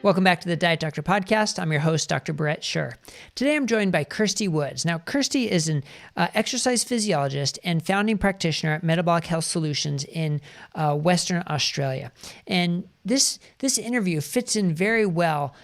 Welcome back to the Diet Doctor Podcast. I'm your host, Dr. Brett Scher. Today I'm joined by Kirsty Woods. Now, Kirsty is an exercise physiologist and founding practitioner at Metabolic Health Solutions in Western Australia. And this interview fits in very well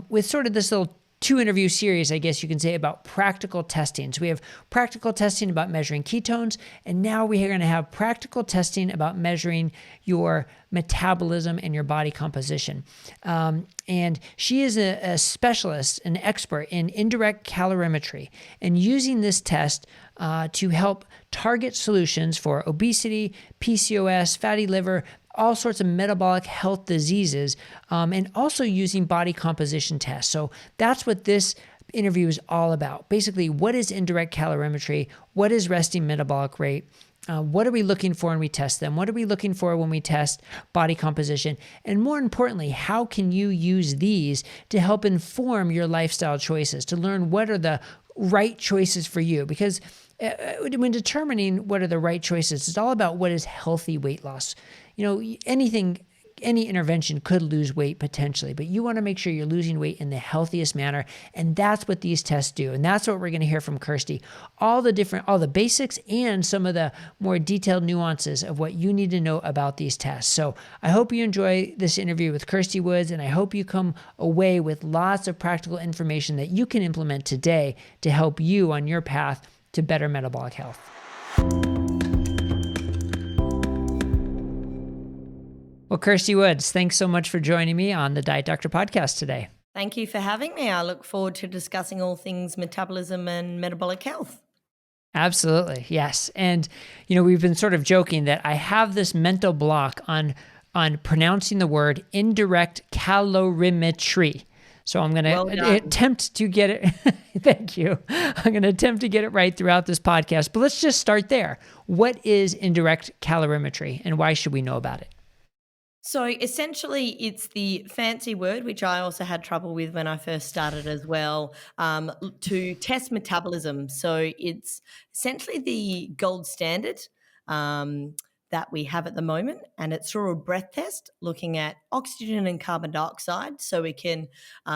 with sort of this little two-interview series, I guess you can say, about practical testing. So we have practical testing about measuring ketones, and now we are going to have practical testing about measuring your metabolism and your body composition. And she is a specialist, an expert in indirect calorimetry, and using this test to help target solutions for obesity, PCOS, fatty liver, all sorts of metabolic health diseases, and also using body composition tests. So that's what this interview is all about. Basically, what is indirect calorimetry? What is resting metabolic rate? What are we looking for when we test them? What are we looking for when we test body composition? And more importantly, how can you use these to help inform your lifestyle choices, to learn what are the right choices for you? Because when determining what are the right choices, it's all about what is healthy weight loss. You know, any intervention could lose weight potentially, but you want to make sure you're losing weight in the healthiest manner. And that's what these tests do. And that's what we're going to hear from Kirsty. All the basics and some of the more detailed nuances of what you need to know about these tests. So I hope you enjoy this interview with Kirsty Woods, and I hope you come away with lots of practical information that you can implement today to help you on your path to better metabolic health. Well, Kirsty Woods, thanks so much for joining me on the Diet Doctor Podcast today. Thank you for having me. I look forward to discussing all things metabolism and metabolic health. Absolutely, yes. And, we've been sort of joking that I have this mental block on pronouncing the word indirect calorimetry. So I'm going to attempt to get it. Thank you. I'm going to attempt to get it right throughout this podcast. But let's just start there. What is indirect calorimetry, and why should we know about it? So essentially, it's the fancy word, which I also had trouble with when I first started as well, to test metabolism. So it's essentially the gold standard that we have at the moment, and it's through a breath test looking at oxygen and carbon dioxide, so we can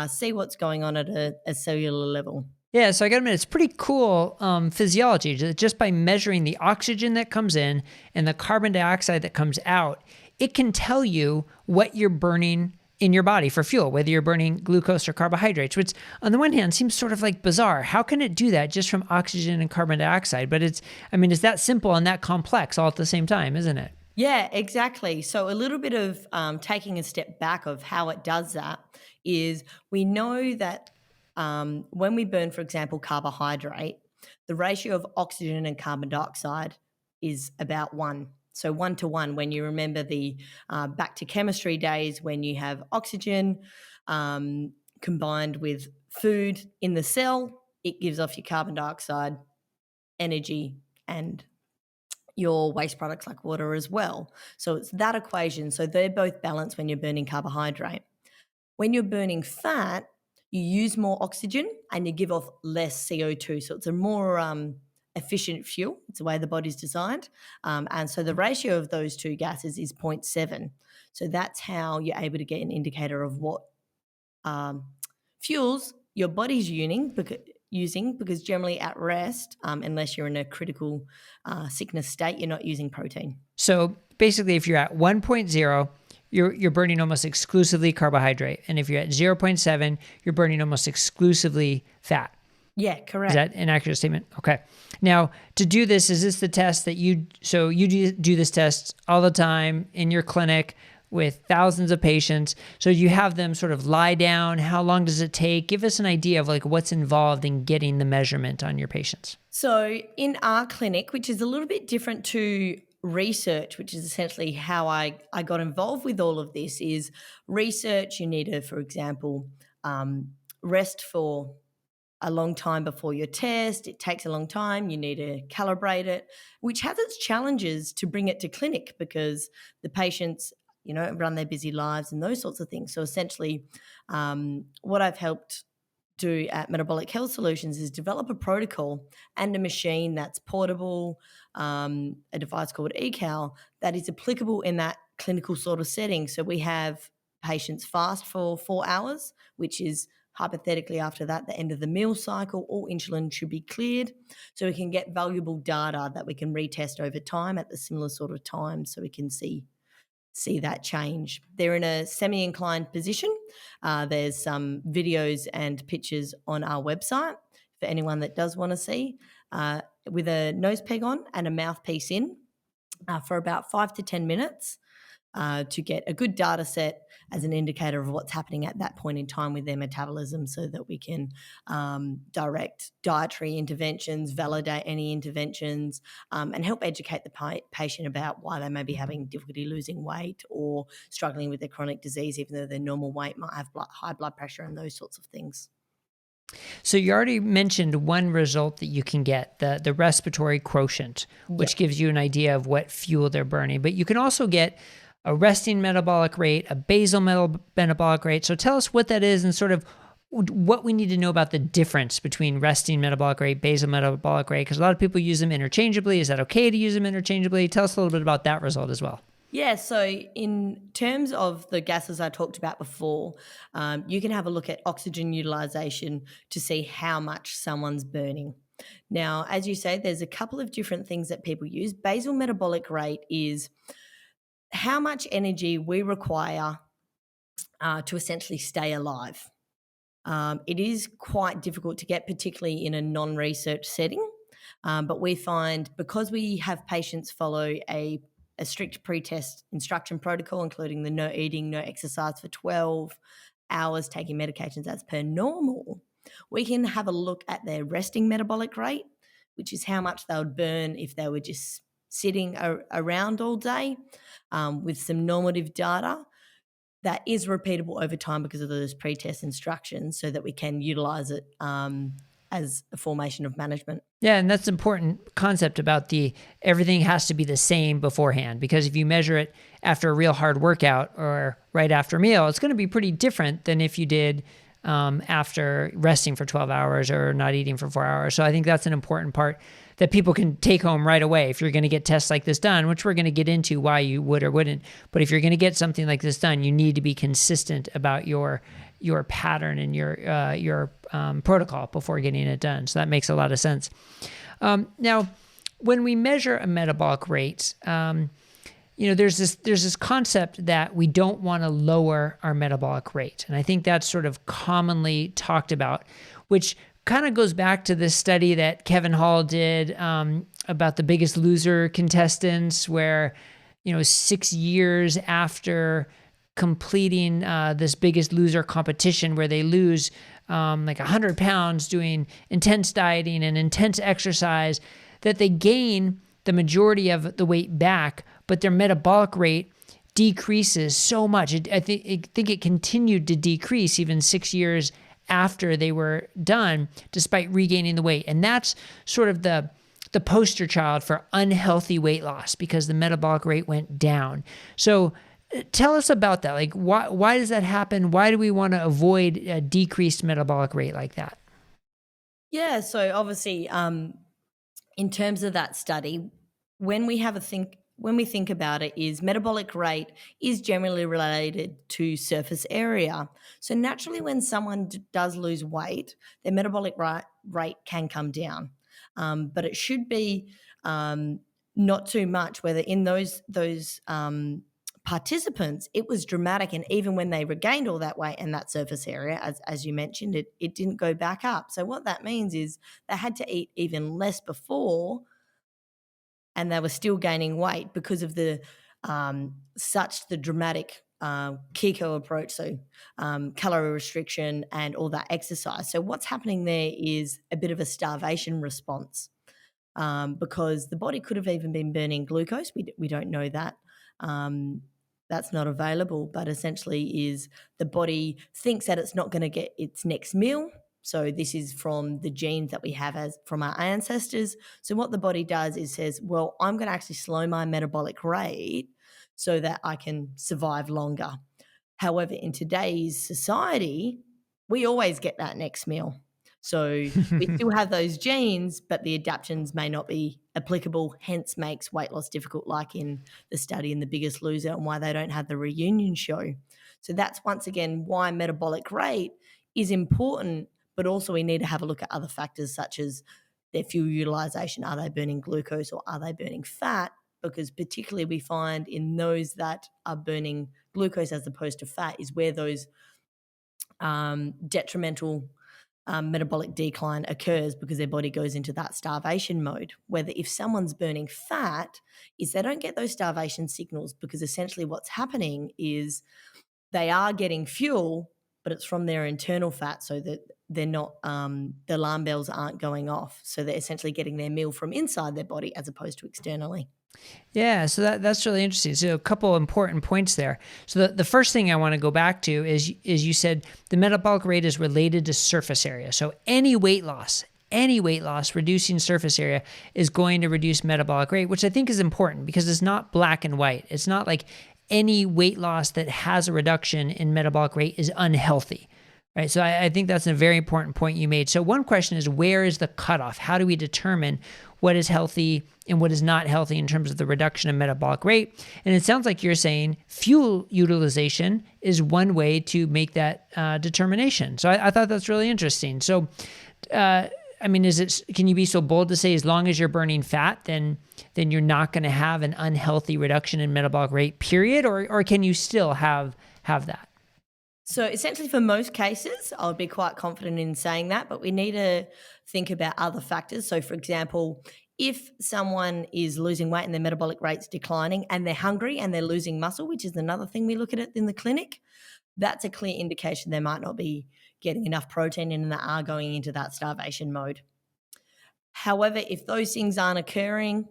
see what's going on at a cellular level. Yeah, so I got to admit, it's pretty cool physiology. Just by measuring the oxygen that comes in and the carbon dioxide that comes out, it can tell you what you're burning in your body for fuel, whether you're burning glucose or carbohydrates, which on the one hand seems sort of like bizarre. How can it do that just from oxygen and carbon dioxide? But it's that simple and that complex all at the same time, isn't it? Yeah, exactly. So a little bit of taking a step back of how it does that is we know that when we burn, for example, carbohydrate, the ratio of oxygen and carbon dioxide is about 1. So 1 to 1, when you remember the back to chemistry days, when you have oxygen combined with food in the cell, it gives off your carbon dioxide, energy, and your waste products like water as well. So it's that equation. So they're both balanced when you're burning carbohydrate. When you're burning fat, you use more oxygen and you give off less CO2. So it's a more efficient fuel. It's the way the body's designed. And so the ratio of those two gases is 0.7. So that's how you're able to get an indicator of what fuels your body's using, because generally at rest, unless you're in a critical sickness state, you're not using protein. So basically, if you're at 1.0, you're burning almost exclusively carbohydrate. And if you're at 0.7, you're burning almost exclusively fat. Yeah, correct. Is that an accurate statement? Okay. Now, to do this, is this the test that you do this test all the time in your clinic with thousands of patients? So you have them sort of lie down. How long does it take? Give us an idea of like what's involved in getting the measurement on your patients. So in our clinic, which is a little bit different to research, which is essentially how I got involved with all of this, is research. You need to, for example, rest for a long time before your test. It takes a long time. You need to calibrate it, which has its challenges to bring it to clinic because the patients, run their busy lives and those sorts of things. So essentially, what I've helped do at Metabolic Health Solutions is develop a protocol and a machine that's portable, a device called eCal that is applicable in that clinical sort of setting. So we have patients fast for 4 hours, which is hypothetically after that, the end of the meal cycle. All insulin should be cleared, so we can get valuable data that we can retest over time at the similar sort of time, so we can see that change. They're in a semi-inclined position. There's some videos and pictures on our website for anyone that does want to see, with a nose peg on and a mouthpiece in, for about 5 to 10 minutes, to get a good data set as an indicator of what's happening at that point in time with their metabolism, so that we can direct dietary interventions, validate any interventions, and help educate the patient about why they may be having difficulty losing weight or struggling with their chronic disease, even though their normal weight might have high blood pressure and those sorts of things. So you already mentioned one result that you can get, the respiratory quotient, which gives you an idea of what fuel they're burning. But you can also get a resting metabolic rate, a basal metabolic rate. So tell us what that is and sort of what we need to know about the difference between resting metabolic rate, basal metabolic rate, because a lot of people use them interchangeably. Is that okay to use them interchangeably? Tell us a little bit about that result as well. Yeah, so in terms of the gases I talked about before, you can have a look at oxygen utilization to see how much someone's burning. Now, as you say, there's a couple of different things that people use. Basal metabolic rate is how much energy we require to essentially stay alive. It is quite difficult to get, particularly in a non-research setting, but we find because we have patients follow a strict pre-test instruction protocol, including the no eating, no exercise for 12 hours, taking medications as per normal, we can have a look at their resting metabolic rate, which is how much they would burn if they were just sitting around all day, with some normative data that is repeatable over time because of those pre-test instructions, so that we can utilize it as a formation of management. Yeah, and that's an important concept about everything has to be the same beforehand, because if you measure it after a real hard workout or right after a meal, it's going to be pretty different than if you did after resting for 12 hours or not eating for 4 hours. So I think that's an important part that people can take home right away if you're going to get tests like this done, which we're going to get into why you would or wouldn't. But if you're going to get something like this done, you need to be consistent about your pattern and your protocol before getting it done. So that makes a lot of sense. Now, when we measure a metabolic rate, there's this concept that we don't want to lower our metabolic rate. And I think that's sort of commonly talked about, which kind of goes back to this study that Kevin Hall did about the Biggest Loser contestants, where 6 years after completing this Biggest Loser competition, where they lose like 100 pounds doing intense dieting and intense exercise, that they gain the majority of the weight back, but their metabolic rate decreases so much. I think it continued to decrease even 6 years after they were done, despite regaining the weight. And that's sort of the poster child for unhealthy weight loss, because the metabolic rate went down. So tell us about that. Like, why does that happen? Why do we want to avoid a decreased metabolic rate like that? Yeah, so obviously, in terms of that study, when we think about it, is metabolic rate is generally related to surface area. So naturally, when someone does lose weight, their metabolic rate can come down, but it should be not too much. Whether in those participants, it was dramatic, and even when they regained all that weight and that surface area, as you mentioned, it didn't go back up. So what that means is they had to eat even less before, and they were still gaining weight because of the dramatic keto approach, so calorie restriction and all that exercise. So what's happening there is a bit of a starvation response, because the body could have even been burning glucose. We don't know that. That's not available, but essentially is the body thinks that it's not going to get its next meal. So this is from the genes that we have from our ancestors. So what the body does is says, well, I'm going to actually slow my metabolic rate so that I can survive longer. However, in today's society, we always get that next meal. So we still have those genes, but the adaptions may not be applicable, hence makes weight loss difficult, like in the study in The Biggest Loser, and why they don't have the reunion show. So that's once again why metabolic rate is important, but also we need to have a look at other factors such as their fuel utilization. Are they burning glucose or are they burning fat? Because particularly we find in those that are burning glucose as opposed to fat is where those detrimental metabolic decline occurs, because their body goes into that starvation mode. Whether if someone's burning fat is they don't get those starvation signals, because essentially what's happening is they are getting fuel, but it's from their internal fat, so that they're not the alarm bells aren't going off. So they're essentially getting their meal from inside their body as opposed to externally. Yeah, so that's really interesting. So a couple important points there. So the first thing I want to go back to is you said the metabolic rate is related to surface area. So any weight loss, reducing surface area is going to reduce metabolic rate, which I think is important because it's not black and white. It's not like any weight loss that has a reduction in metabolic rate is unhealthy. Right. So I think that's a very important point you made. So one question is, where is the cutoff? How do we determine what is healthy and what is not healthy in terms of the reduction of metabolic rate? And it sounds like you're saying fuel utilization is one way to make that determination. So I thought that's really interesting. So, I mean, can you be so bold to say as long as you're burning fat, then you're not going to have an unhealthy reduction in metabolic rate, period? Or can you still have that? So essentially for most cases, I would be quite confident in saying that, but we need to think about other factors. So for example, if someone is losing weight and their metabolic rate's declining and they're hungry and they're losing muscle, which is another thing we look at in the clinic, that's a clear indication they might not be getting enough protein in and they are going into that starvation mode. However, if those things aren't occurring,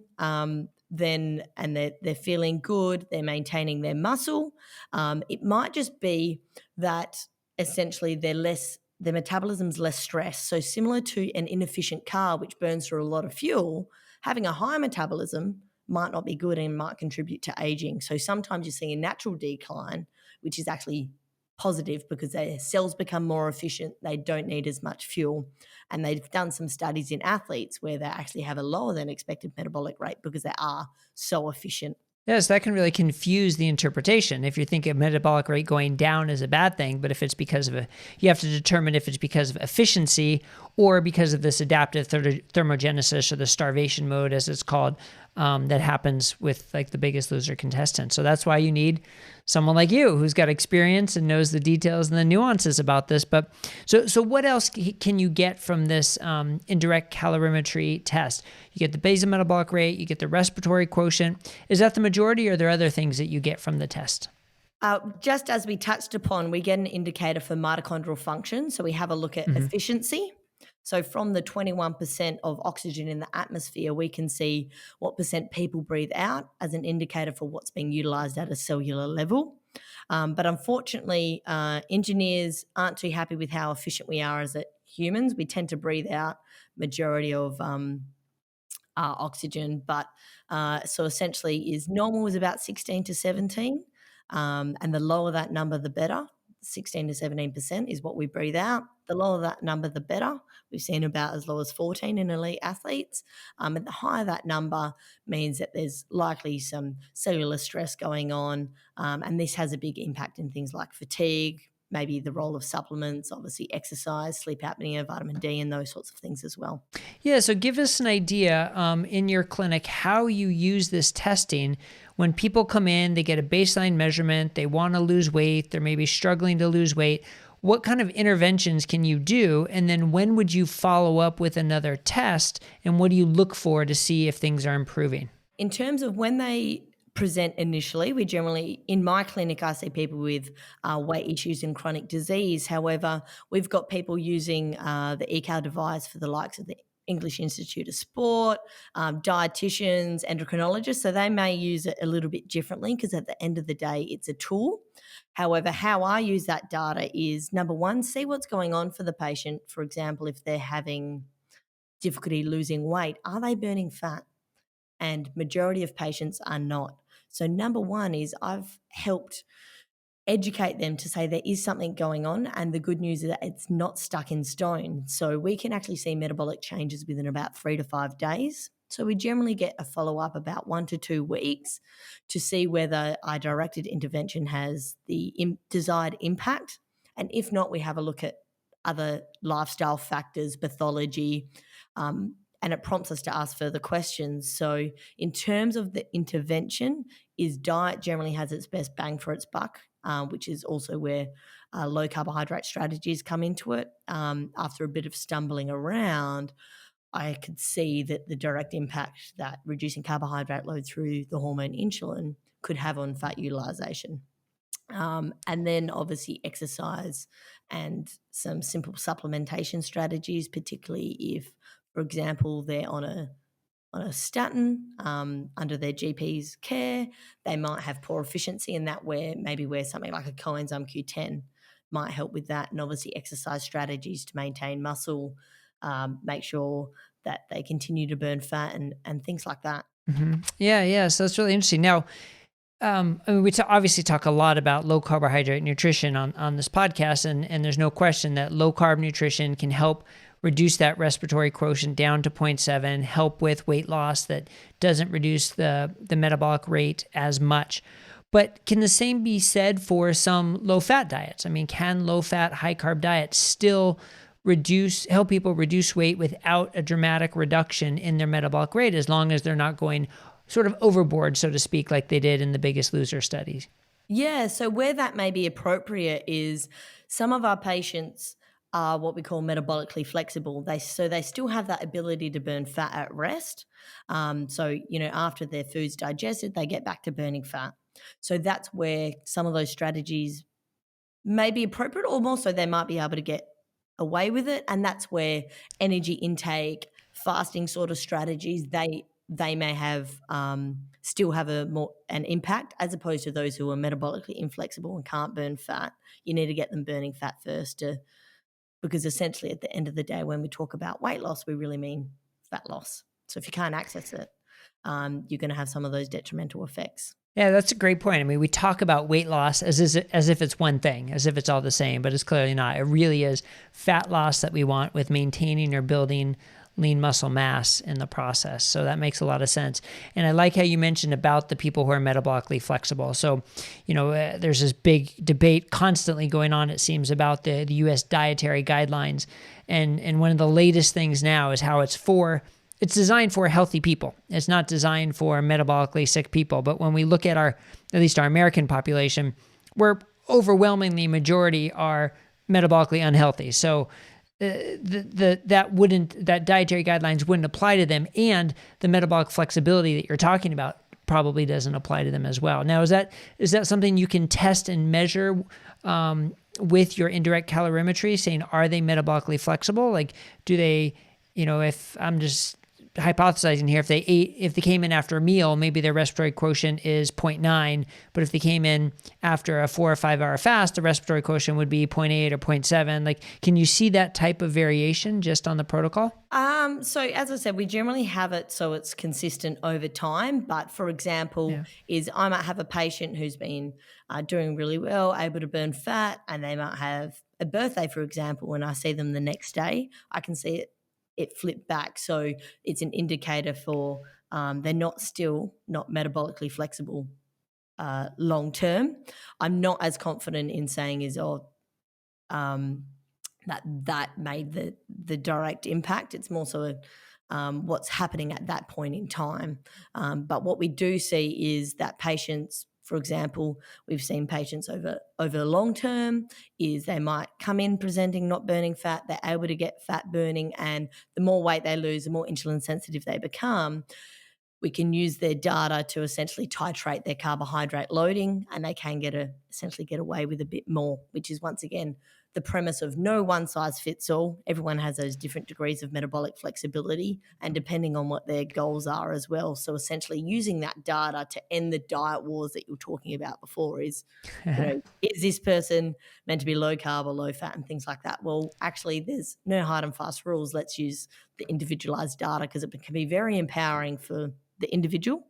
then and they're feeling good, they're maintaining their muscle, it might just be that essentially their metabolism's less stressed. So similar to an inefficient car which burns through a lot of fuel, having a high metabolism might not be good and might contribute to aging. So sometimes you're seeing a natural decline, which is actually positive because their cells become more efficient, they don't need as much fuel. And they've done some studies in athletes where they actually have a lower than expected metabolic rate because they are so efficient. Yes, that can really confuse the interpretation. If you think a metabolic rate going down is a bad thing, but if it's because of you have to determine if it's because of efficiency or because of this adaptive thermogenesis, or the starvation mode, as it's called, that happens with like the Biggest Loser contestant. So that's why you need someone like you who's got experience and knows the details and the nuances about this. But so what else can you get from this indirect calorimetry test? You get the basal metabolic rate, you get the respiratory quotient. Is that the majority, or are there other things that you get from the test? Just as we touched upon, we get an indicator for mitochondrial function. So we have a look at efficiency. So from the 21% of oxygen in the atmosphere, we can see what percent people breathe out as an indicator for what's being utilized at a cellular level. But unfortunately, engineers aren't too happy with how efficient we are as humans. We tend to breathe out majority of oxygen, but so essentially is normal is about 16 to 17, and the lower that number, the better. 16 to 17% is what we breathe out. The lower that number, the better. We've seen about as low as 14 in elite athletes. And the higher that number means that there's likely some cellular stress going on. And this has a big impact in things like fatigue, maybe the role of supplements, obviously exercise, sleep apnea, vitamin D, and those sorts of things as well. Yeah, so give us an idea in your clinic how you use this testing. When people come in, they get a baseline measurement, they want to lose weight, they're maybe struggling to lose weight. What kind of interventions can you do? And then when would you follow up with another test? And what do you look for to see if things are improving? In terms of when they present initially, we generally, in my clinic, I see people with weight issues and chronic disease. However, we've got people using the ECAL device for the likes of the English Institute of Sport, dietitians, endocrinologists. So they may use it a little bit differently because at the end of the day, it's a tool. However, how I use that data is, number one, see what's going on for the patient. For example, if they're having difficulty losing weight, are they burning fat? And majority of patients are not. So number one is I've helped educate them to say there is something going on, and the good news is that it's not stuck in stone. So we can actually see metabolic changes within about 3 to 5 days. So we generally get a follow-up about 1 to 2 weeks to see whether our directed intervention has the desired impact. And if not, we have a look at other lifestyle factors, pathology, and it prompts us to ask further questions. So in terms of the intervention, is diet generally has its best bang for its buck, which is also where low carbohydrate strategies come into it. After a bit of stumbling around, I could see that the direct impact that reducing carbohydrate load through the hormone insulin could have on fat utilization. And then obviously exercise and some simple supplementation strategies, particularly if, for example, they're on a statin under their GP's care, they might have poor efficiency, and that where something like a coenzyme Q10 might help with that. And obviously exercise strategies to maintain muscle, make sure that they continue to burn fat and things like that. Yeah. So that's really interesting. Now, I mean, we obviously talk a lot about low carbohydrate nutrition on this podcast, and there's no question that low carb nutrition can help reduce that respiratory quotient down to 0.7, help with weight loss that doesn't reduce the metabolic rate as much. But can the same be said for some low fat diets? I mean, can low fat, high carb diets still help people reduce weight without a dramatic reduction in their metabolic rate, as long as they're not going sort of overboard, so to speak, like they did in the Biggest Loser studies? Yeah, so where that may be appropriate is some of our patients are what we call metabolically flexible. They still have that ability to burn fat at rest. After their food's digested, they get back to burning fat. So that's where some of those strategies may be appropriate, or more so they might be able to get away with it. And that's where energy intake, fasting sort of strategies, they may have still have an impact, as opposed to those who are metabolically inflexible and can't burn fat. You need to get them burning fat first, because essentially at the end of the day, when we talk about weight loss, we really mean fat loss. So if you can't access it, you're going to have some of those detrimental effects. Yeah, that's a great point. I mean, we talk about weight loss as if it's one thing, as if it's all the same, but it's clearly not. It really is fat loss that we want, with maintaining or building lean muscle mass in the process. So that makes a lot of sense. And I like how you mentioned about the people who are metabolically flexible. So, there's this big debate constantly going on, it seems, about the U.S. dietary guidelines. And one of the latest things now is how it's designed for healthy people. It's not designed for metabolically sick people. But when we look at at least our American population, we're overwhelmingly majority are metabolically unhealthy. So that dietary guidelines wouldn't apply to them, and the metabolic flexibility that you're talking about probably doesn't apply to them as well. Now, is that something you can test and measure with your indirect calorimetry, saying, are they metabolically flexible? Like, do they, if I'm just hypothesizing here, if they came in after a meal, maybe their respiratory quotient is 0.9, but if they came in after a 4 or 5 hour fast, the respiratory quotient would be 0.8 or 0.7. Like, can you see that type of variation just on the protocol? So as I said, we generally have it so it's consistent over time. But for example, I might have a patient who's been doing really well, able to burn fat, and they might have a birthday, for example. When I see them the next day, I can see it flip back. So it's an indicator for they're not metabolically flexible long term. I'm not as confident in saying that made the direct impact. It's more so what's happening at that point in time. But what we do see is that patients, for example, we've seen patients over the long term, is they might come in presenting not burning fat, they're able to get fat burning, and the more weight they lose, the more insulin sensitive they become. We can use their data to essentially titrate their carbohydrate loading, and they can essentially get away with a bit more, which is, once again, the premise of no one size fits all. Everyone has those different degrees of metabolic flexibility, and depending on what their goals are as well. So essentially using that data to end the diet wars that you were talking about before is, is this person meant to be low carb or low fat and things like that? Well, actually, there's no hard and fast rules. Let's use the individualized data, because it can be very empowering for the individual.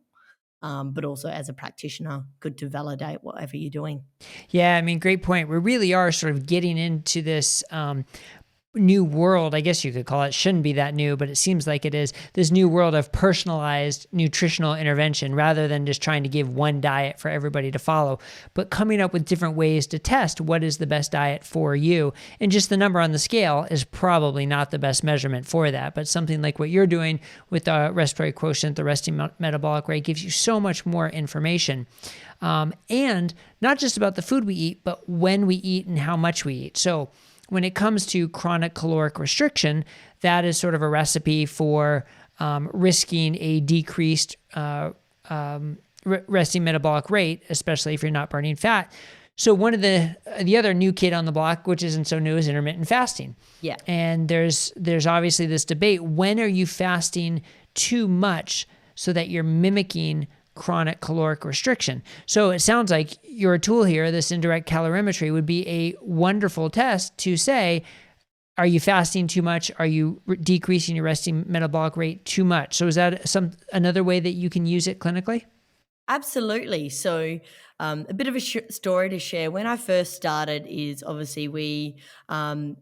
but also as a practitioner, good to validate whatever you're doing. Yeah, I mean, great point. We really are sort of getting into this new world, I guess you could call it. Shouldn't be that new, but it seems like it is. This new world of personalized nutritional intervention rather than just trying to give one diet for everybody to follow, but coming up with different ways to test what is the best diet for you. And just the number on the scale is probably not the best measurement for that, but something like what you're doing with the respiratory quotient, the resting metabolic rate, gives you so much more information. And not just about the food we eat, but when we eat and how much we eat. So when it comes to chronic caloric restriction, that is sort of a recipe for risking a decreased resting metabolic rate, especially if you're not burning fat. So one of the other new kid on the block, which isn't so new, is intermittent fasting. Yeah. And there's obviously this debate: when are you fasting too much so that you're mimicking chronic caloric restriction? So it sounds like your tool here, this indirect calorimetry, would be a wonderful test to say, are you fasting too much? Are you decreasing your resting metabolic rate too much? So is that another way that you can use it clinically? Absolutely. So, a bit of a story to share. When I first started, is obviously we looked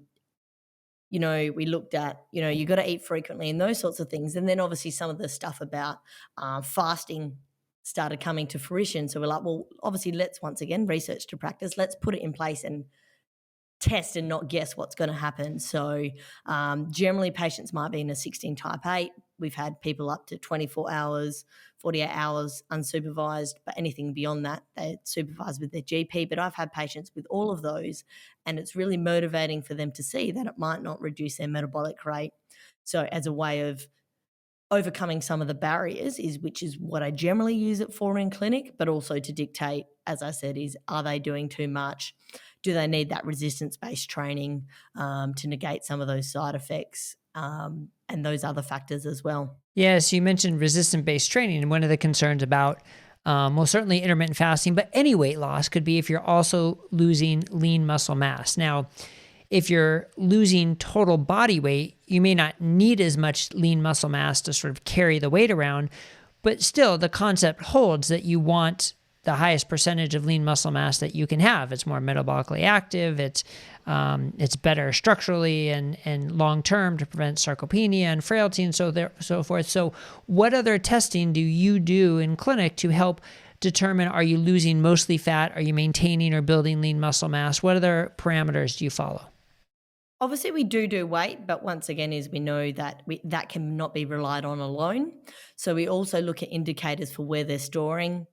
at, you got to eat frequently and those sorts of things. And then obviously some of the stuff about fasting started coming to fruition. So we're like, well, obviously let's once again research to practice. Let's put it in place and test and not guess what's going to happen. So generally patients might be in a 16 type 8. We've had people up to 24 hours, 48 hours unsupervised, but anything beyond that, they're supervised with their GP. But I've had patients with all of those, and it's really motivating for them to see that it might not reduce their metabolic rate. So as a way of overcoming some of the barriers, which is what I generally use it for in clinic, but also to dictate, as I said, is are they doing too much? Do they need that resistance-based training to negate some of those side effects and those other factors as well? Yes, you mentioned resistant-based training, and one of the concerns about, well, certainly intermittent fasting, but any weight loss could be if you're also losing lean muscle mass. Now, if you're losing total body weight, you may not need as much lean muscle mass to sort of carry the weight around, but still the concept holds that you want the highest percentage of lean muscle mass that you can have. It's more metabolically active. It's better structurally and long term to prevent sarcopenia and frailty and so forth. So, what other testing do you do in clinic to help determine, are you losing mostly fat? Are you maintaining or building lean muscle mass? What other parameters do you follow? Obviously, we do weight, but once again, is we know that that cannot be relied on alone. So we also look at indicators for where they're storing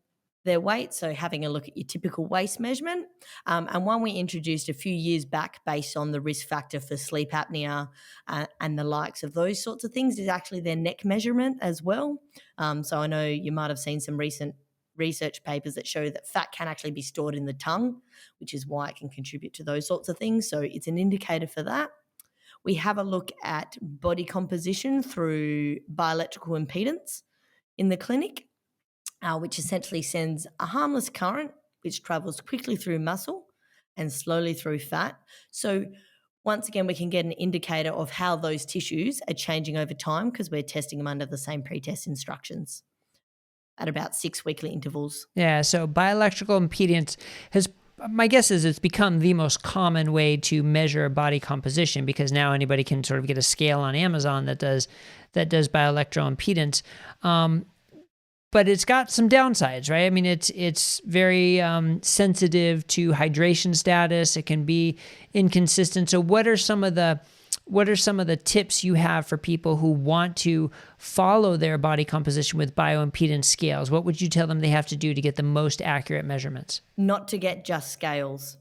their weight. So having a look at your typical waist measurement. And one we introduced a few years back based on the risk factor for sleep apnea and the likes of those sorts of things is actually their neck measurement as well. So I know you might have seen some recent research papers that show that fat can actually be stored in the tongue, which is why it can contribute to those sorts of things. So it's an indicator for that. We have a look at body composition through bioelectrical impedance in the clinic, which essentially sends a harmless current which travels quickly through muscle and slowly through fat. So once again, we can get an indicator of how those tissues are changing over time because we're testing them under the same pretest instructions at about 6 weekly intervals. Yeah, so bioelectrical impedance has, my guess is it's become the most common way to measure body composition because now anybody can sort of get a scale on Amazon that does bioelectrical impedance. But it's got some downsides, right? I mean, it's very sensitive to hydration status. It can be inconsistent. So what are some of the tips you have for people who want to follow their body composition with bioimpedance scales? What would you tell them they have to do to get the most accurate measurements? Not to get just scales.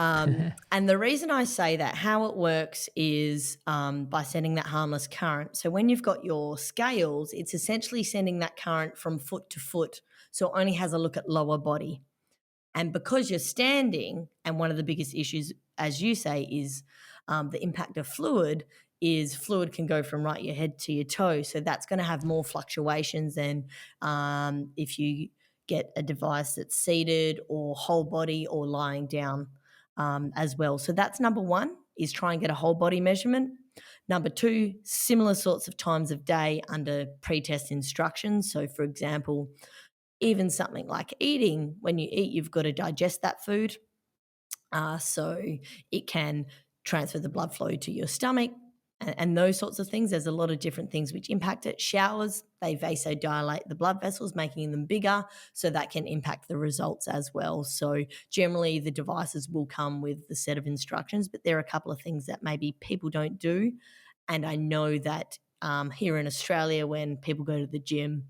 And the reason I say that, how it works is by sending that harmless current. So when you've got your scales, it's essentially sending that current from foot to foot. So it only has a look at lower body. And because you're standing, and one of the biggest issues, as you say, is the impact of fluid, is fluid can go from right your head to your toe. So that's going to have more fluctuations than if you get a device that's seated or whole body or lying down as well. So that's number one, is try and get a whole body measurement. Number two, similar sorts of times of day under pre-test instructions. So for example, Even something like eating, when you eat, you've got to digest that food. So it can transfer the blood flow to your stomach and those sorts of things. There's a lot of different things which impact it. Showers, they vasodilate the blood vessels, making them bigger, so that can impact the results as well. So generally the devices will come with the set of instructions, but there are a couple of things that maybe people don't do. And I know that here in Australia, when people go to the gym,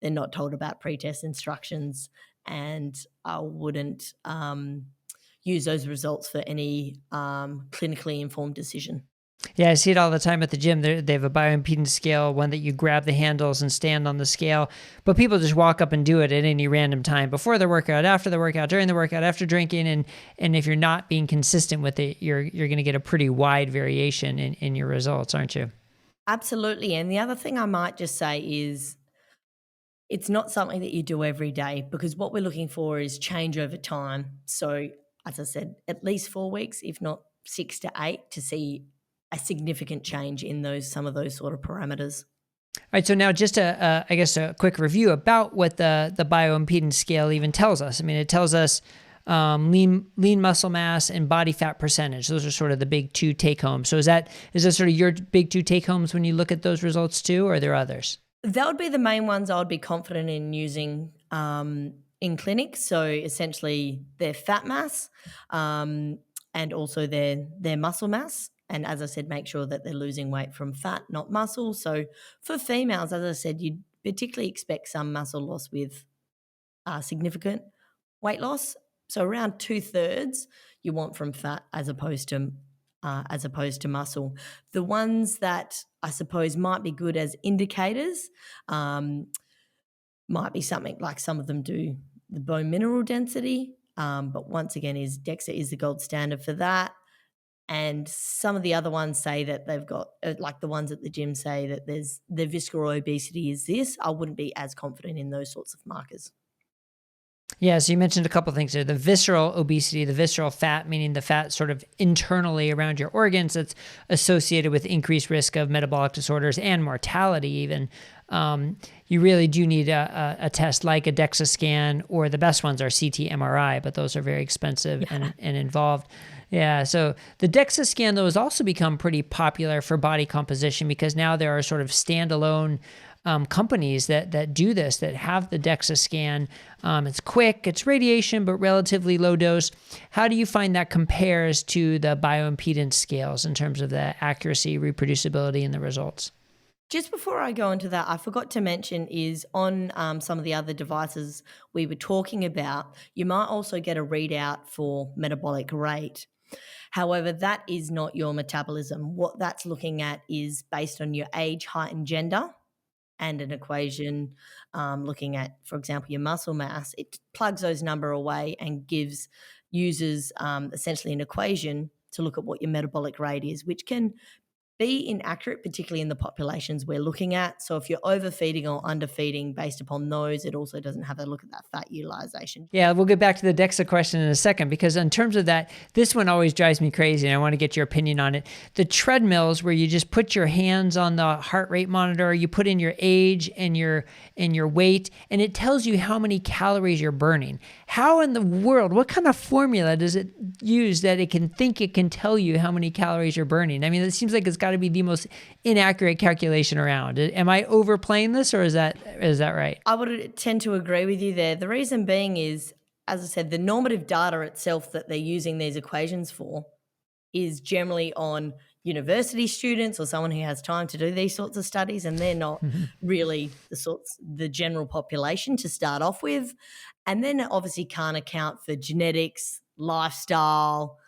they're not told about pre-test instructions, and I wouldn't use those results for any clinically informed decision. Yeah, I see it all the time at the gym. They have a bioimpedance scale, one that you grab the handles and stand on the scale, but people just walk up and do it at any random time, before the workout, after the workout, during the workout, after drinking, and if you're not being consistent with it, you're going to get a pretty wide variation in your results, aren't you? Absolutely. And the other thing I might just say is it's not something that you do every day, because what we're looking for is change over time. So as I said, at least 4 weeks, if not 6 to 8, to see a significant change in some of those sort of parameters. All right, so now just I guess a quick review about what the bioimpedance scale even tells us. I mean, it tells us lean muscle mass and body fat percentage. Those are sort of the big two take homes. So is that sort of your big two take homes when you look at those results too, or are there others? That would be the main ones I would be confident in using in clinic. So essentially their fat mass and also their muscle mass. And as I said, make sure that they're losing weight from fat, not muscle. So for females, as I said, you'd particularly expect some muscle loss with significant weight loss. So around 2/3 you want from fat as opposed to muscle. The ones that I suppose might be good as indicators might be something like, some of them do the bone mineral density, but once again, DEXA is the gold standard for that. And some of the other ones say that they've got, like the ones at the gym say that the visceral obesity is this. I wouldn't be as confident in those sorts of markers. Yeah, so you mentioned a couple of things there. The visceral obesity, the visceral fat, meaning the fat sort of internally around your organs, that's associated with increased risk of metabolic disorders and mortality even. You really do need a test like a DEXA scan, or the best ones are CT, MRI, but those are very expensive and involved. Yeah, so the DEXA scan, though, has also become pretty popular for body composition, because now there are sort of standalone companies that do this, that have the DEXA scan. It's quick, it's radiation, but relatively low dose. How do you find that compares to the bioimpedance scales in terms of the accuracy, reproducibility, and the results? Just before I go into that, I forgot to mention is on some of the other devices we were talking about, you might also get a readout for metabolic rate. However, that is not your metabolism. What that's looking at is based on your age, height, and gender, and an equation looking at, for example, your muscle mass. It plugs those number away and gives users essentially an equation to look at what your metabolic rate is, which can be inaccurate, particularly in the populations we're looking at. So if you're overfeeding or underfeeding based upon those, it also doesn't have a look at that fat utilization. Yeah, we'll get back to the DEXA question in a second, because in terms of that, this one always drives me crazy, and I want to get your opinion on it. The treadmills where you just put your hands on the heart rate monitor, you put in your age and your weight, and it tells you how many calories you're burning. How in the world, what kind of formula does it use that it can tell you how many calories you're burning? I mean, it seems like it's got to be the most inaccurate calculation around. Am I overplaying this, or is that right? I would tend to agree with you there. The reason being is, as I said, the normative data itself that they're using these equations for is generally on university students or someone who has time to do these sorts of studies, and they're not really the general population to start off with. And then it obviously can't account for genetics, lifestyle,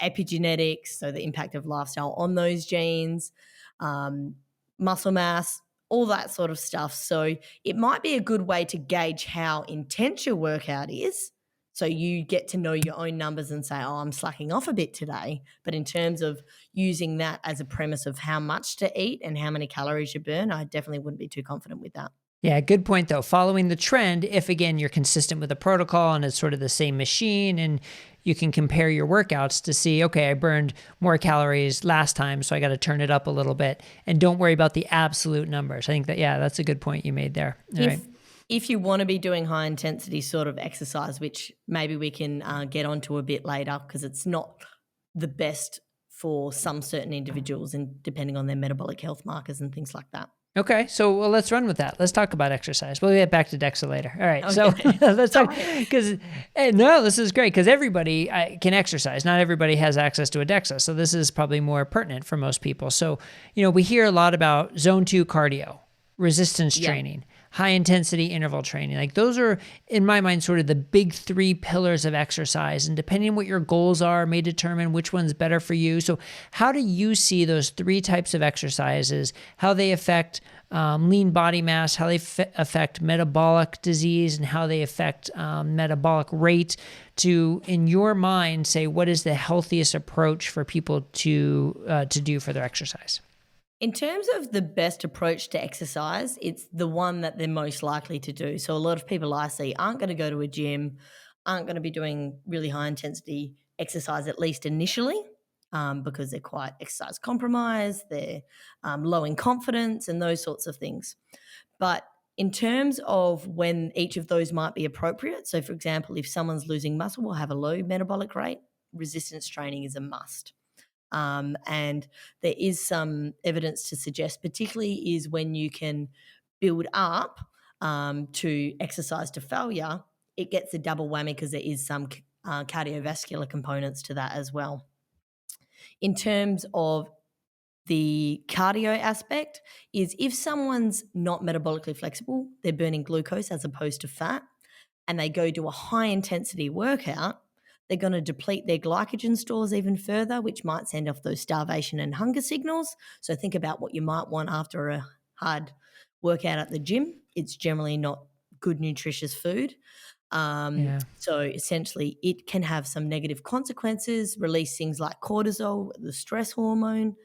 epigenetics, so the impact of lifestyle on those genes, muscle mass, all that sort of stuff. So it might be a good way to gauge how intense your workout is. So you get to know your own numbers and say, oh, I'm slacking off a bit today. But in terms of using that as a premise of how much to eat and how many calories you burn, I definitely wouldn't be too confident with that. Yeah, good point though. Following the trend, if again, you're consistent with the protocol and it's sort of the same machine, and you can compare your workouts to see, okay, I burned more calories last time, so I got to turn it up a little bit, and don't worry about the absolute numbers. I think that, yeah, that's a good point you made there. All right. if you want to be doing high intensity sort of exercise, which maybe we can get onto a bit later, because it's not the best for some certain individuals and depending on their metabolic health markers and things like that. Okay, so well, let's run with that. Let's talk about exercise. We'll get back to DEXA later. All right, Okay. so let's talk, because no, this is great because everybody can exercise. Not everybody has access to a DEXA, so this is probably more pertinent for most people. So, we hear a lot about zone 2 cardio, resistance training, high intensity interval training. Like those are, in my mind, sort of the big 3 pillars of exercise. And depending on what your goals are, may determine which one's better for you. So how do you see those 3 types of exercises, how they affect lean body mass, how they affect metabolic disease, and how they affect metabolic rate to, in your mind, say what is the healthiest approach for people to do for their exercise? In terms of the best approach to exercise, it's the one that they're most likely to do. So a lot of people I see aren't going to go to a gym, aren't going to be doing really high intensity exercise, at least initially, because they're quite exercise compromised, they're low in confidence and those sorts of things. But in terms of when each of those might be appropriate, so for example, if someone's losing muscle or have a low metabolic rate, resistance training is a must. And there is some evidence to suggest, particularly is when you can build up to exercise to failure, it gets a double whammy because there is some cardiovascular components to that as well. In terms of the cardio aspect is if someone's not metabolically flexible, they're burning glucose as opposed to fat, and they go do a high intensity workout, they're going to deplete their glycogen stores even further, which might send off those starvation and hunger signals. So think about what you might want after a hard workout at the gym. It's generally not good, nutritious food. So essentially it can have some negative consequences, release things like cortisol, the stress hormone.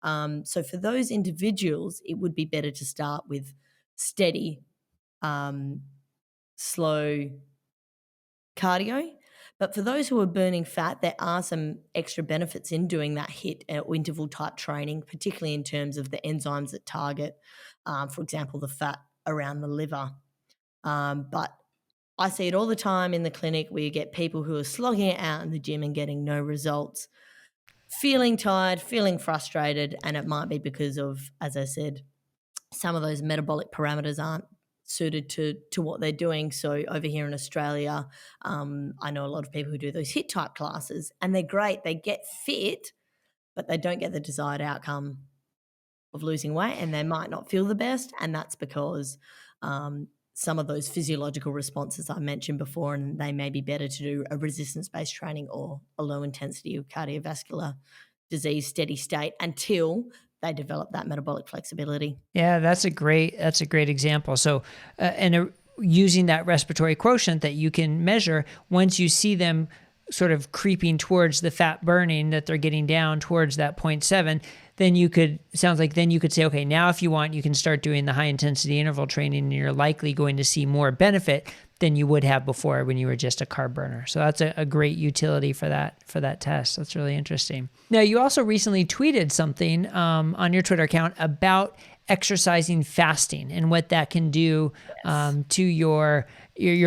So for those individuals, it would be better to start with steady, slow cardio. But for those who are burning fat, there are some extra benefits in doing that HIIT or interval type training, particularly in terms of the enzymes that target, for example, the fat around the liver. But I see it all the time in the clinic where you get people who are slogging it out in the gym and getting no results, feeling tired, feeling frustrated, and it might be because of, as I said, some of those metabolic parameters aren't suited to what they're doing. So over here in Australia, I know a lot of people who do those HIIT type classes, and they're great. They get fit, but they don't get the desired outcome of losing weight, and they might not feel the best, and that's because some of those physiological responses I mentioned before, and they may be better to do a resistance-based training or a low-intensity cardiovascular disease steady state until they develop that metabolic flexibility. Yeah, that's a great example. So, using that respiratory quotient that you can measure, once you see them sort of creeping towards the fat burning, that they're getting down towards that 0.7, then you could say, okay, now if you want, you can start doing the high intensity interval training, and you're likely going to see more benefit than you would have before when you were just a carb burner. So that's a great utility for that test. That's really interesting. Now, you also recently tweeted something on your Twitter account about exercising fasting and what that can do to your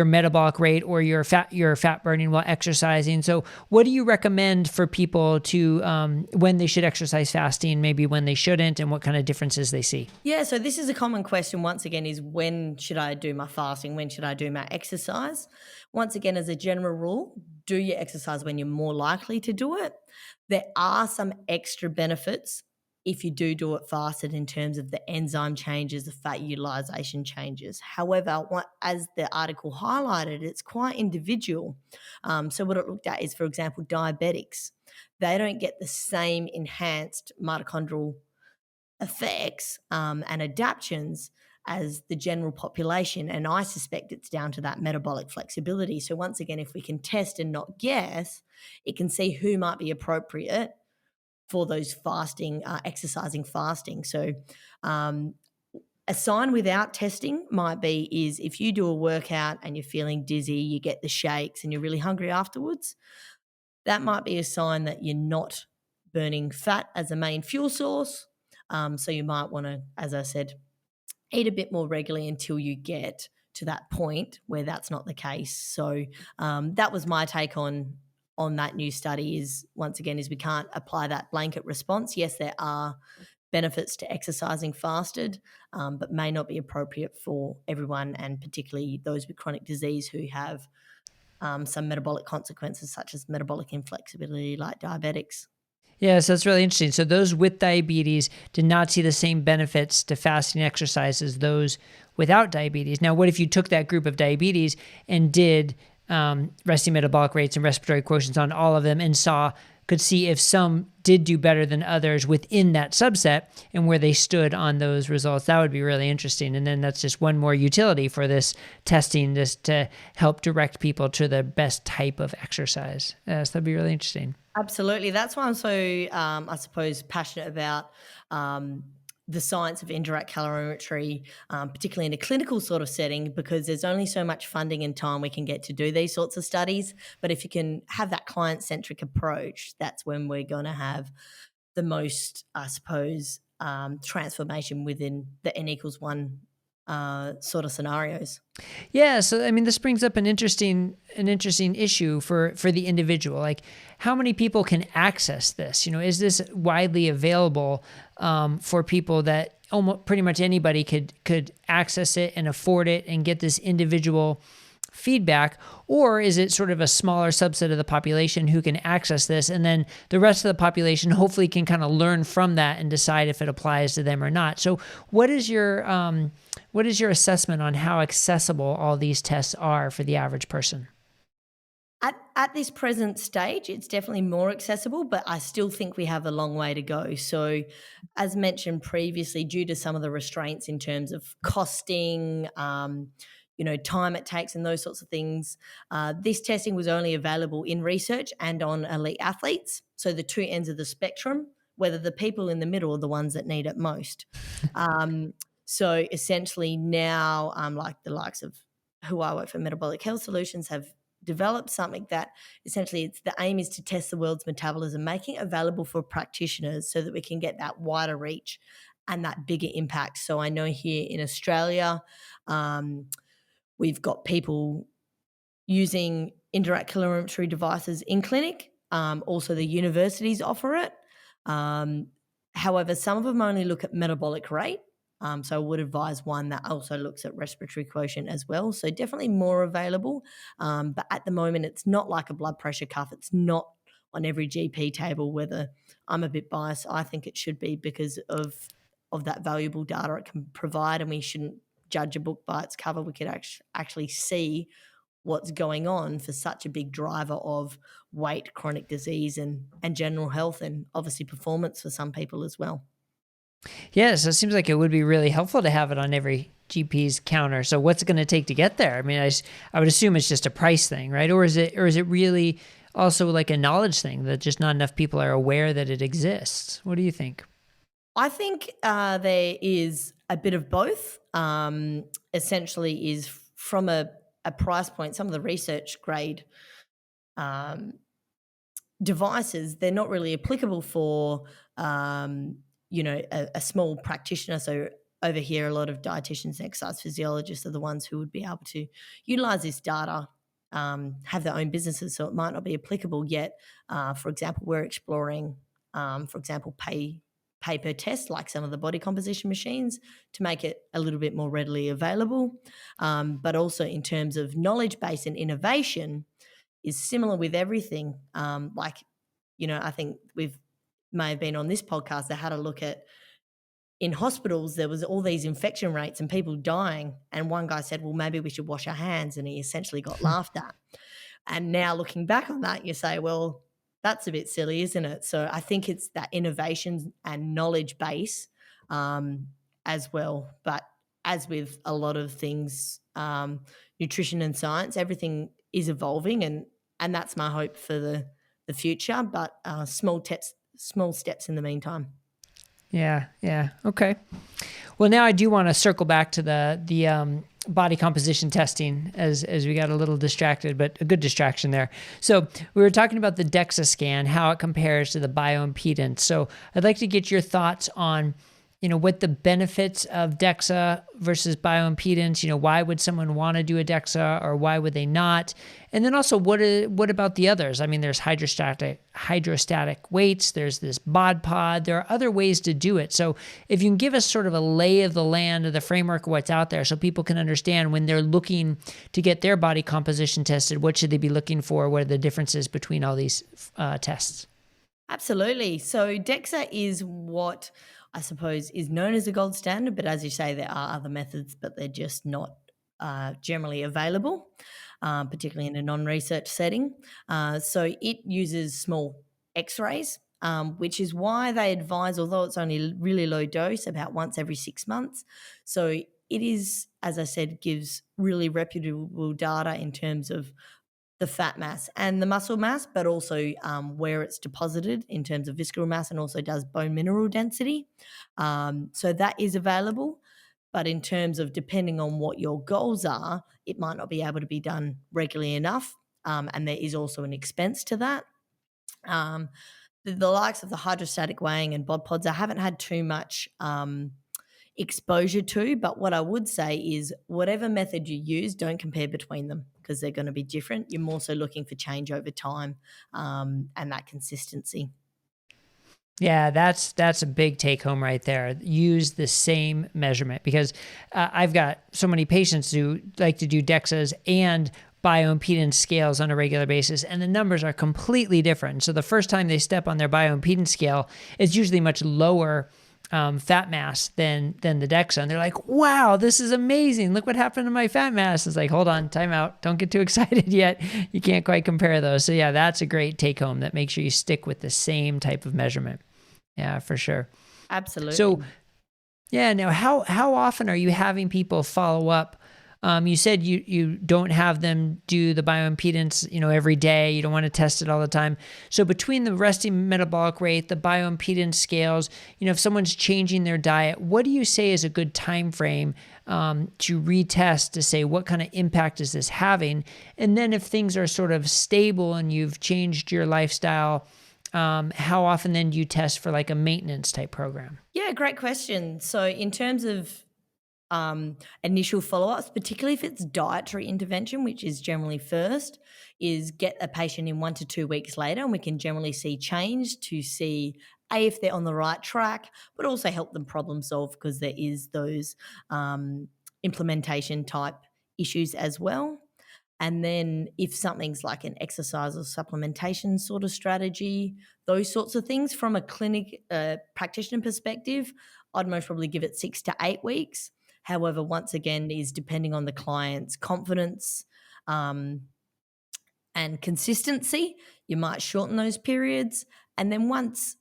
metabolic rate or your fat burning while exercising. So what do you recommend for people to when they should exercise fasting, maybe when they shouldn't, and what kind of differences they see? Yeah, so this is a common question once again, is when should I do my fasting? When should I do my exercise? Once again, as a general rule, do your exercise when you're more likely to do it. There are some extra benefits if you do it fasted in terms of the enzyme changes, the fat utilization changes. However, as the article highlighted, it's quite individual. So what it looked at is, for example, diabetics. They don't get the same enhanced mitochondrial effects and adaptions as the general population. And I suspect it's down to that metabolic flexibility. So once again, if we can test and not guess, it can see who might be appropriate for those fasting, exercising fasting. So a sign without testing might be is if you do a workout and you're feeling dizzy, you get the shakes and you're really hungry afterwards, that might be a sign that you're not burning fat as a main fuel source. So you might want to, as I said, eat a bit more regularly until you get to that point where that's not the case. So that was my take on that new study. Is once again, is we can't apply that blanket response. Yes, there are benefits to exercising fasted, but may not be appropriate for everyone, and particularly those with chronic disease who have some metabolic consequences such as metabolic inflexibility, like diabetics. Yeah, so that's really interesting. So those with diabetes did not see the same benefits to fasting exercise as those without diabetes. Now, what if you took that group of diabetes and did resting metabolic rates and respiratory quotients on all of them and could see if some did do better than others within that subset and where they stood on those results? That would be really interesting. And then that's just one more utility for this testing, just to help direct people to the best type of exercise. So that'd be really interesting. Absolutely. That's why I'm so, I suppose, passionate about the science of indirect calorimetry, particularly in a clinical sort of setting, because there's only so much funding and time we can get to do these sorts of studies. But if you can have that client-centric approach, that's when we're going to have the most, I suppose, transformation within the N=1 sort of scenarios. Yeah, so I mean, this brings up an interesting issue for the individual. Like, how many people can access this? Is this widely available for people that almost pretty much anybody could access it and afford it and get this individual feedback? Or is it sort of a smaller subset of the population who can access this, and then the rest of the population hopefully can kind of learn from that and decide if it applies to them or not? So what is your assessment on how accessible all these tests are for the average person? At this present stage, it's definitely more accessible, but I still think we have a long way to go. So, as mentioned previously, due to some of the restraints in terms of costing, time it takes and those sorts of things, this testing was only available in research and on elite athletes. So the two ends of the spectrum, whether the people in the middle are the ones that need it most. So essentially now, like the likes of who I work for, Metabolic Health Solutions, have developed something that essentially the aim is to test the world's metabolism, making it available for practitioners so that we can get that wider reach and that bigger impact. So I know here in Australia, we've got people using indirect calorimetry devices in clinic. Also, the universities offer it. However, some of them only look at metabolic rate. So I would advise one that also looks at respiratory quotient as well. So definitely more available. But at the moment, it's not like a blood pressure cuff. It's not on every GP table, whether I'm a bit biased. I think it should be because of that valuable data it can provide, and we shouldn't judge a book by its cover. We could actually see what's going on for such a big driver of weight, chronic disease, and general health, and obviously performance for some people as well. Yeah, so it seems like it would be really helpful to have it on every GP's counter. So what's it going to take to get there? I mean, I would assume it's just a price thing, right? Or is it really also like a knowledge thing that just not enough people are aware that it exists? What do you think? I think there is a bit of both. Essentially is from a price point, some of the research grade devices, they're not really applicable for a small practitioner. So over here, a lot of dietitians and exercise physiologists are the ones who would be able to utilize this data, have their own businesses, so it might not be applicable yet. For example, we're exploring, pay per test, like some of the body composition machines, to make it a little bit more readily available. But also in terms of knowledge base and innovation is similar with everything. I think may have been on this podcast, they had a look at, in hospitals, there was all these infection rates and people dying. And one guy said, well, maybe we should wash our hands. And he essentially got laughed at. And now looking back on that, you say, well, that's a bit silly, isn't it? So I think it's that innovation and knowledge base as well. But as with a lot of things, nutrition and science, everything is evolving. And that's my hope for the future, but small steps in the meantime. Yeah. Okay. Well, now I do want to circle back to the body composition testing as we got a little distracted, but a good distraction there. So we were talking about the DEXA scan, how it compares to the bioimpedance. So I'd like to get your thoughts on what the benefits of DEXA versus bioimpedance, why would someone want to do a DEXA or why would they not? And then also, what about the others? I mean, there's hydrostatic weights, there's this bod pod, there are other ways to do it. So if you can give us sort of a lay of the land of the framework of what's out there so people can understand when they're looking to get their body composition tested, what should they be looking for? What are the differences between all these tests? Absolutely. So DEXA is what I suppose is known as the gold standard, but as you say, there are other methods, but they're just not generally available, particularly in a non-research setting. So it uses small X-rays, which is why they advise, although it's only really low dose, about once every 6 months. So it is, as I said, gives really reputable data in terms of the fat mass and the muscle mass, but also where it's deposited in terms of visceral mass, and also does bone mineral density. So that is available. But in terms of depending on what your goals are, it might not be able to be done regularly enough. And there is also an expense to that. The likes of the hydrostatic weighing and bod pods, I haven't had too much exposure to, but what I would say is whatever method you use, don't compare between them because they're going to be different. You're more so looking for change over time and that consistency. Yeah, that's a big take home right there. Use the same measurement because I've got so many patients who like to do DEXAs and bioimpedance scales on a regular basis, and the numbers are completely different. So the first time they step on their bioimpedance scale, it's usually much lower fat mass than the DEXA. And they're like, wow, this is amazing. Look what happened to my fat mass. It's like, hold on, time out. Don't get too excited yet. You can't quite compare those. So yeah, that's a great take home, that make sure you stick with the same type of measurement. Yeah, for sure. Absolutely. So yeah, now how often are you having people follow up? You said you don't have them do the bioimpedance, every day. You don't want to test it all the time. So between the resting metabolic rate, the bioimpedance scales, if someone's changing their diet, what do you say is a good time frame to retest to say what kind of impact is this having? And then if things are sort of stable and you've changed your lifestyle, how often then do you test for like a maintenance type program? Yeah, great question. So in terms of initial follow-ups, particularly if it's dietary intervention, which is generally first, is get a patient in 1 to 2 weeks later, and we can generally see change to see if they're on the right track, but also help them problem solve because there is those implementation type issues as well. And then if something's like an exercise or supplementation sort of strategy, those sorts of things from a clinic practitioner perspective, I'd most probably give it 6 to 8 weeks. However, once again, is depending on the client's confidence and consistency. You might shorten those periods. And then once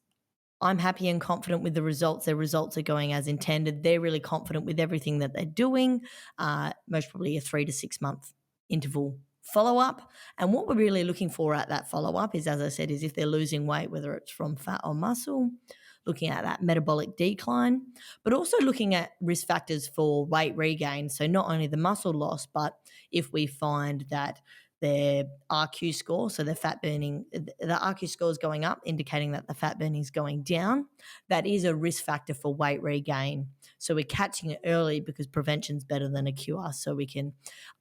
I'm happy and confident with the results, their results are going as intended, they're really confident with everything that they're doing, most probably a 3 to 6 month interval follow-up. And what we're really looking for at that follow-up is, as I said, is if they're losing weight, whether it's from fat or muscle, looking at that metabolic decline, but also looking at risk factors for weight regain. So not only the muscle loss, but if we find that their RQ score, so their fat burning, the RQ score is going up, indicating that the fat burning is going down, that is a risk factor for weight regain. So we're catching it early because prevention's better than a cure. So we can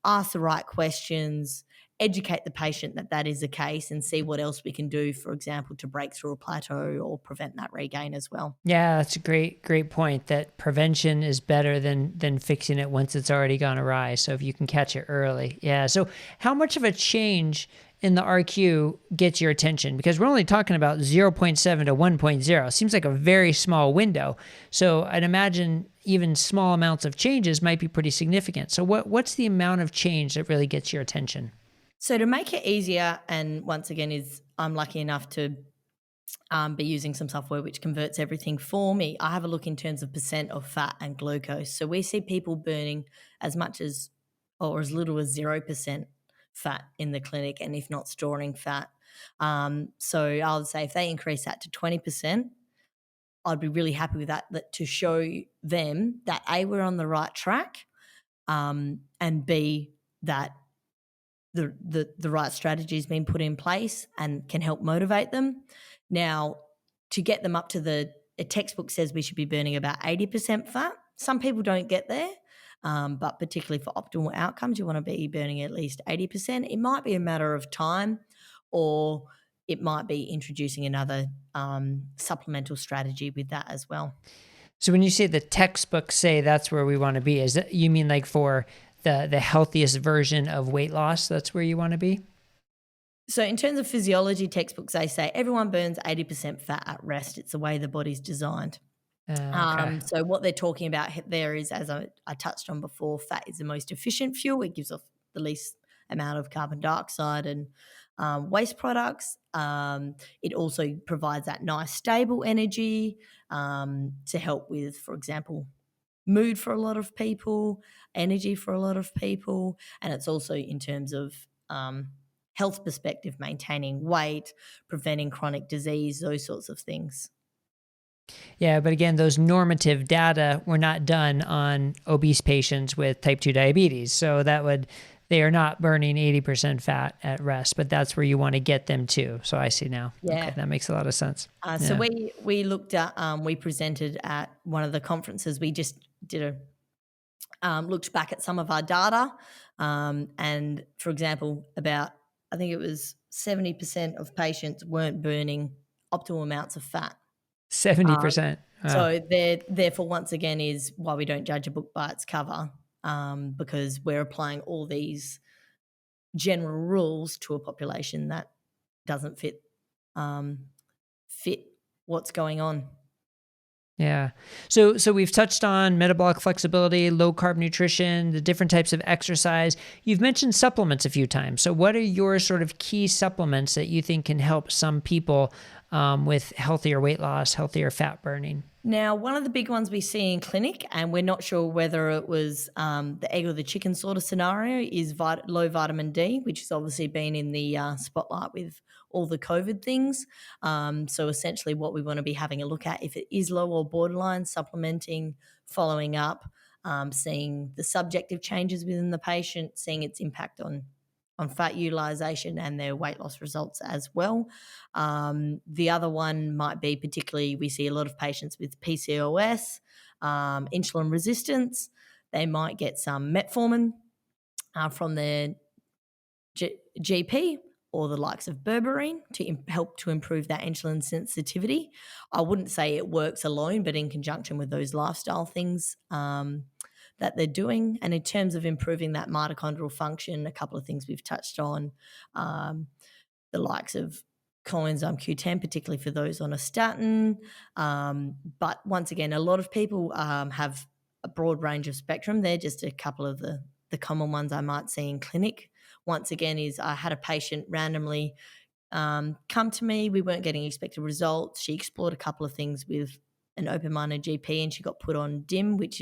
ask the right questions, educate the patient that that is the case, and see what else we can do, for example, to break through a plateau or prevent that regain as well. Yeah, that's a great point, that prevention is better than fixing it once it's already gone awry. So if you can catch it early. Yeah. So how much of a change in the RQ gets your attention? Because we're only talking about 0.7 to 1.0. Seems like a very small window. So I'd imagine even small amounts of changes might be pretty significant. So what's the amount of change that really gets your attention? So to make it easier, and once again, is I'm lucky enough to be using some software which converts everything for me. I have a look in terms of percent of fat and glucose. So we see people burning as much as or as little as 0% fat in the clinic, and if not storing fat. So I would say if they increase that to 20%, I'd be really happy with that to show them that A, we're on the right track, and B, that the right strategy has been put in place and can help motivate them. Now, to get them up to the a textbook says we should be burning about 80% fat. Some people don't get there, but particularly for optimal outcomes, you want to be burning at least 80%. It might be a matter of time, or it might be introducing another supplemental strategy with that as well. So when you say the textbooks say that's where we want to be, is that you mean like for the healthiest version of weight loss, that's where you want to be? So in terms of physiology textbooks, they say everyone burns 80% fat at rest. It's the way the body's designed. Okay. So what they're talking about there is, as I touched on before, fat is the most efficient fuel. It gives off the least amount of carbon dioxide and waste products. It also provides that nice stable energy to help with, for example, mood for a lot of people, energy for a lot of people, and it's also in terms of health perspective, maintaining weight, preventing chronic disease, those sorts of things. Yeah, but again, those normative data were not done on obese patients with type 2 diabetes. So they are not burning 80% fat at rest, but that's where you want to get them to. So I see now. Yeah. Okay, that makes a lot of sense. So Yeah. we looked at, we presented at one of the conferences. We just did looked back at some of our data, and for example, about, I think it was 70% of patients weren't burning optimal amounts of fat. 70%. Wow. So therefore, once again, is why we don't judge a book by its cover, because we're applying all these general rules to a population that doesn't fit what's going on. Yeah. So we've touched on metabolic flexibility, low carb nutrition, the different types of exercise. You've mentioned supplements a few times. So what are your sort of key supplements that you think can help some people with healthier weight loss, healthier fat burning? Now, one of the big ones we see in clinic, and we're not sure whether it was the egg or the chicken sort of scenario, is low vitamin D, which has obviously been in the spotlight with all the COVID things. So essentially what we want to be having a look at, if it is low or borderline, supplementing, following up, seeing the subjective changes within the patient, seeing its impact on fat utilization and their weight loss results as well. The other one might be, particularly, we see a lot of patients with PCOS, insulin resistance. They might get some metformin from their GP or the likes of berberine to help to improve that insulin sensitivity. I wouldn't say it works alone, but in conjunction with those lifestyle things that they're doing. And in terms of improving that mitochondrial function, a couple of things we've touched on, the likes of coenzyme Q10, particularly for those on a statin. But once again, a lot of people have a broad range of spectrum. They're just a couple of the common ones I might see in clinic. Once again, is I had a patient randomly come to me. We weren't getting expected results. She explored a couple of things with an open-minded GP, and she got put on DIM, which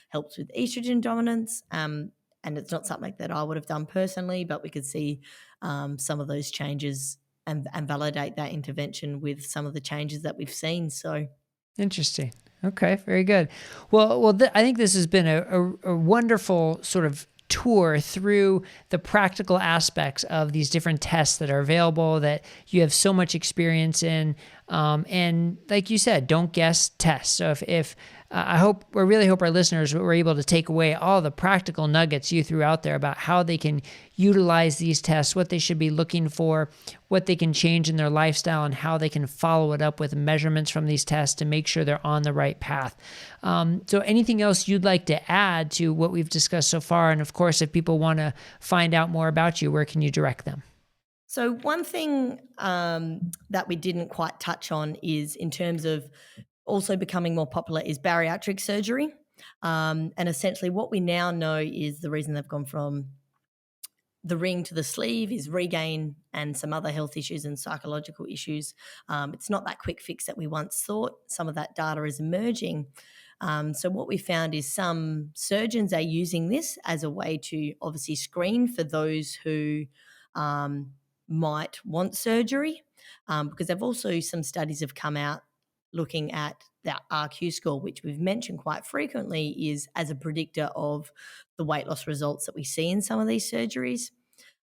helps with estrogen dominance. And it's not something that I would have done personally, but we could see some of those changes and validate that intervention with some of the changes that we've seen. So Interesting. Okay, very good. Well, I think this has been a wonderful sort of tour through the practical aspects of these different tests that are available that you have so much experience in. And like you said, don't guess tests. So if I really hope our listeners were able to take away all the practical nuggets you threw out there about how they can utilize these tests, what they should be looking for, what they can change in their lifestyle, and how they can follow it up with measurements from these tests to make sure they're on the right path. So anything else you'd like to add to what we've discussed so far? And of course, if people want to find out more about you, where can you direct them? So one thing that we didn't quite touch on is, in terms of also becoming more popular, is bariatric surgery. And essentially what we now know is the reason they've gone from the ring to the sleeve is regain and some other health issues and psychological issues. It's not that quick fix that we once thought. Some of that data is emerging. So what we found is some surgeons are using this as a way to obviously screen for those who might want surgery, because they've also, some studies have come out looking at that RQ score, which we've mentioned quite frequently, is as a predictor of the weight loss results that we see in some of these surgeries.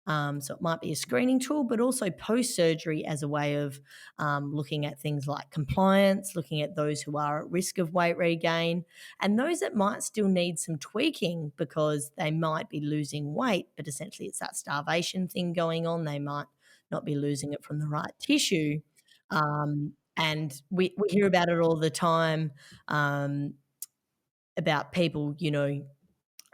So it might be a screening tool, but also post-surgery as a way of looking at things like compliance, looking at those who are at risk of weight regain, and those that might still need some tweaking because they might be losing weight, but essentially it's that starvation thing going on. They might not be losing it from the right tissue. And we hear about it all the time, about people,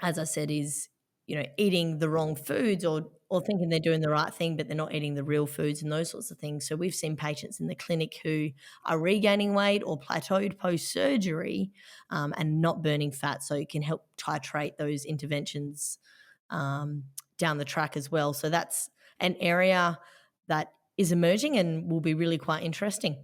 as I said, eating the wrong foods or thinking they're doing the right thing, but they're not eating the real foods and those sorts of things. So we've seen patients in the clinic who are regaining weight or plateaued post-surgery, and not burning fat, so it can help titrate those interventions down the track as well. So that's an area that is emerging and will be really quite interesting.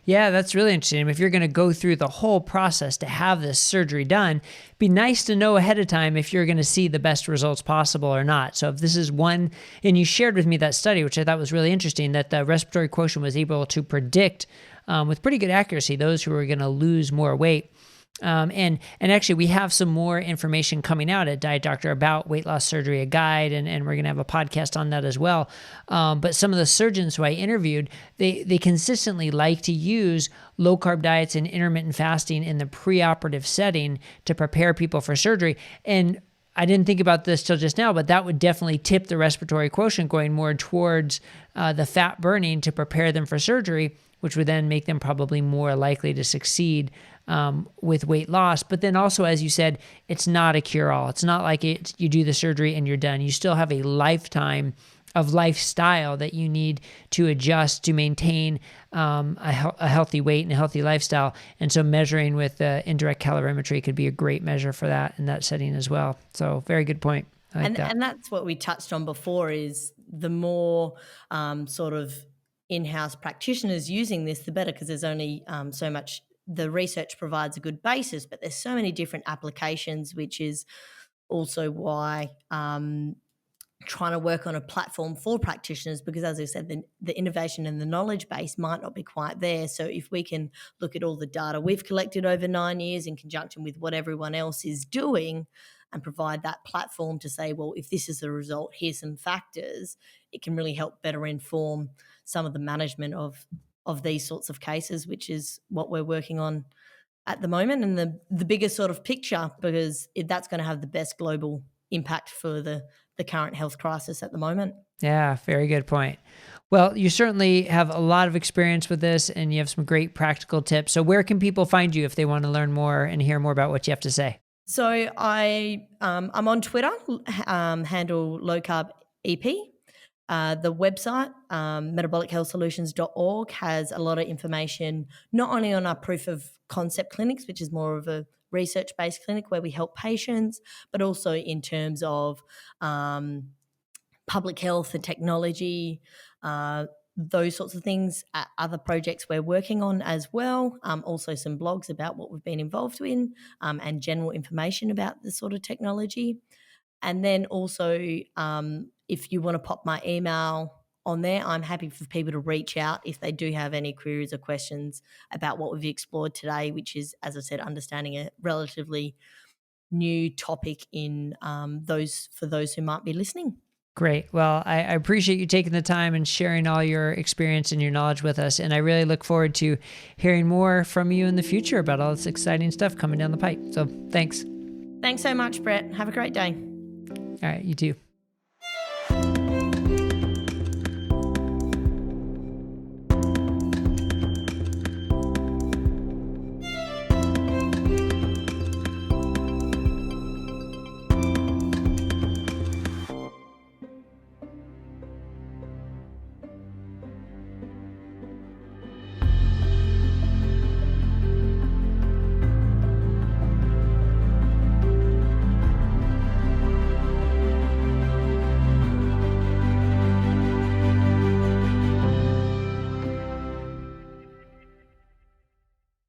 Yeah, that's really interesting. If you're going to go through the whole process to have this surgery done, it'd be nice to know ahead of time if you're going to see the best results possible or not. So if this is one, and you shared with me that study, which I thought was really interesting, that the respiratory quotient was able to predict with pretty good accuracy those who are going to lose more weight. And actually, we have some more information coming out at Diet Doctor about weight loss surgery, a guide, and we're going to have a podcast on that as well. But some of the surgeons who I interviewed, they consistently like to use low-carb diets and intermittent fasting in the preoperative setting to prepare people for surgery. And I didn't think about this till just now, but that would definitely tip the respiratory quotient going more towards the fat burning to prepare them for surgery, which would then make them probably more likely to succeed with weight loss. But then also, as you said, it's not a cure-all. It's not like you do the surgery and you're done. You still have a lifetime of lifestyle that you need to adjust to maintain a healthy weight and a healthy lifestyle. And so measuring with indirect calorimetry could be a great measure for that in that setting as well. So very good point. I like that. And that's what we touched on before, is the more sort of in-house practitioners using this, the better, because there's only so much. The research provides a good basis, but there's so many different applications, which is also why trying to work on a platform for practitioners, because as I said, the innovation and the knowledge base might not be quite there. So if we can look at all the data we've collected over 9 years in conjunction with what everyone else is doing and provide that platform to say, well, if this is the result, here's some factors, it can really help better inform some of the management of these sorts of cases, which is what we're working on at the moment, and the biggest sort of picture, because that's going to have the best global impact for the current health crisis at the moment. Yeah, very good point. Well, you certainly have a lot of experience with this, and you have some great practical tips. So where can people find you if they want to learn more and hear more about what you have to say? So I'm on Twitter, handle lowcarbep. The website, metabolichealthsolutions.org, has a lot of information, not only on our proof of concept clinics, which is more of a research-based clinic where we help patients, but also in terms of public health and technology, those sorts of things, other projects we're working on as well. Also some blogs about what we've been involved in, and general information about the sort of technology. And then also, if you want to pop my email on there, I'm happy for people to reach out if they do have any queries or questions about what we've explored today, which is, as I said, understanding a relatively new topic in for those who might be listening. Great. Well, I appreciate you taking the time and sharing all your experience and your knowledge with us. And I really look forward to hearing more from you in the future about all this exciting stuff coming down the pipe. So thanks. Thanks so much, Brett. Have a great day. All right, you too.